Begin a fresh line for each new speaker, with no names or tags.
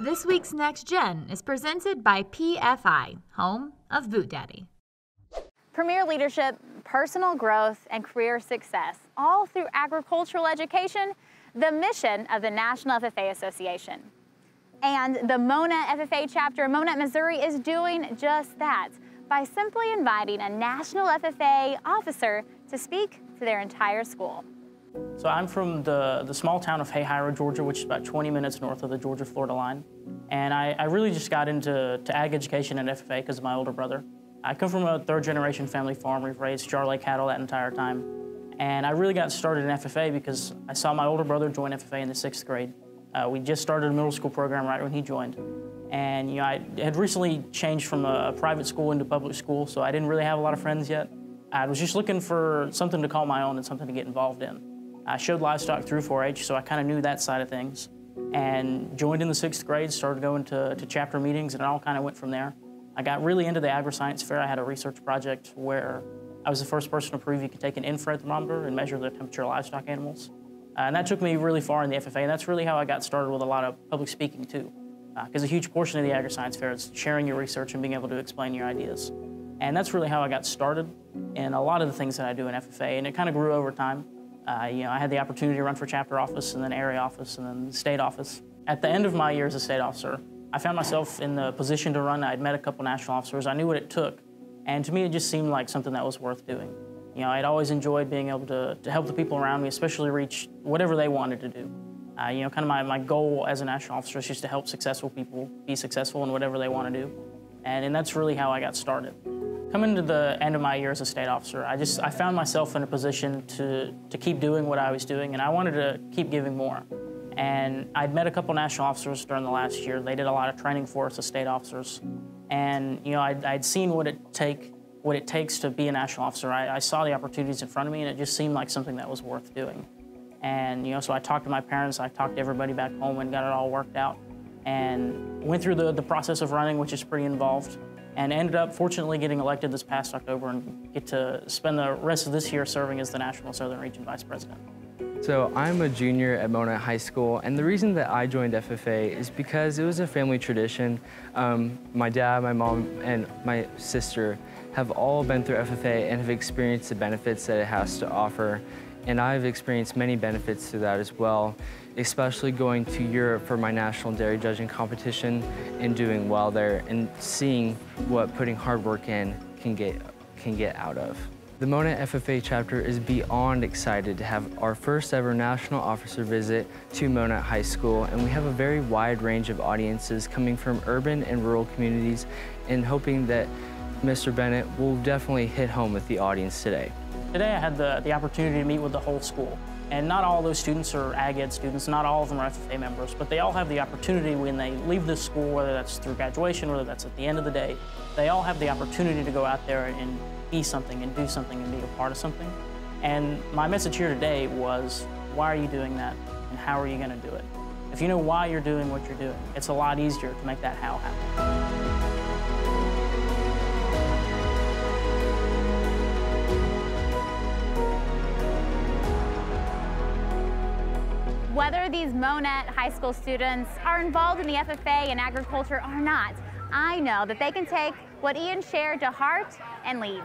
This week's Next Gen is presented by PFI, home of Boot Daddy.
Premier leadership, personal growth, and career success, all through agricultural education, the mission of the National FFA Association. And the Monett FFA Chapter in Monett, Missouri is doing just that by simply inviting a National FFA officer to speak to their entire school.
So I'm from the small town of Hayhira, Georgia, which is about 20 minutes north of the Georgia-Florida line. And I really just got into ag education and FFA because of my older brother. I come from a third-generation family farm. We've raised Charolais cattle that entire time. And I really got started in FFA because I saw my older brother join FFA in the 6th grade. We just started a middle school program right when he joined. And I had recently changed from a private school into public school, so I didn't really have a lot of friends yet. I was just looking for something to call my own and something to get involved in. I showed livestock through 4-H, so I kind of knew that side of things. And joined in the 6th grade, started going to chapter meetings, and it all kind of went from there. I got really into the agri-science fair. I had a research project where I was the first person to prove you could take an infrared thermometer and measure the temperature of livestock animals. And that took me really far in the FFA, and that's really how I got started with a lot of public speaking too. Because a huge portion of the agri-science fair is sharing your research and being able to explain your ideas. And that's really how I got started in a lot of the things that I do in FFA, and it kind of grew over time. I had the opportunity to run for chapter office and then area office and then state office. At the end of my year as a state officer, I found myself in the position to run. I'd met a couple national officers. I knew what it took. And to me, it just seemed like something that was worth doing. I'd always enjoyed being able to help the people around me, especially reach whatever they wanted to do. Kind of my goal as a national officer is just to help successful people be successful in whatever they want to do. And that's really how I got started. Coming to the end of my year as a state officer, I found myself in a position to keep doing what I was doing, and I wanted to keep giving more. And I'd met a couple national officers during the last year. They did a lot of training for us as state officers. And I'd seen what it takes to be a national officer. I saw the opportunities in front of me, and it just seemed like something that was worth doing. And so I talked to my parents, I talked to everybody back home and got it all worked out. And went through the process of running, which is pretty involved. And ended up, fortunately, getting elected this past October and get to spend the rest of this year serving as the National Southern Region Vice President.
So I'm a junior at Monett High School, and the reason that I joined FFA is because it was a family tradition. My dad, my mom, and my sister have all been through FFA and have experienced the benefits that it has to offer. And I've experienced many benefits to that as well, especially going to Europe for my national dairy judging competition and doing well there and seeing what putting hard work in can get out of. The Monett FFA chapter is beyond excited to have our first ever national officer visit to Monett High School, and we have a very wide range of audiences coming from urban and rural communities, and hoping that Mr. Bennett will definitely hit home with the audience today.
Today I had the opportunity to meet with the whole school. And not all those students are ag ed students, not all of them are FFA members, but they all have the opportunity when they leave this school, whether that's through graduation, whether that's at the end of the day, they all have the opportunity to go out there and be something and do something and be a part of something. And my message here today was, why are you doing that and how are you going to do it? If you know why you're doing what you're doing, it's a lot easier to make that how happen.
Whether these Monett High School students are involved in the FFA and agriculture or not, I know that they can take what Ian shared to heart and lead.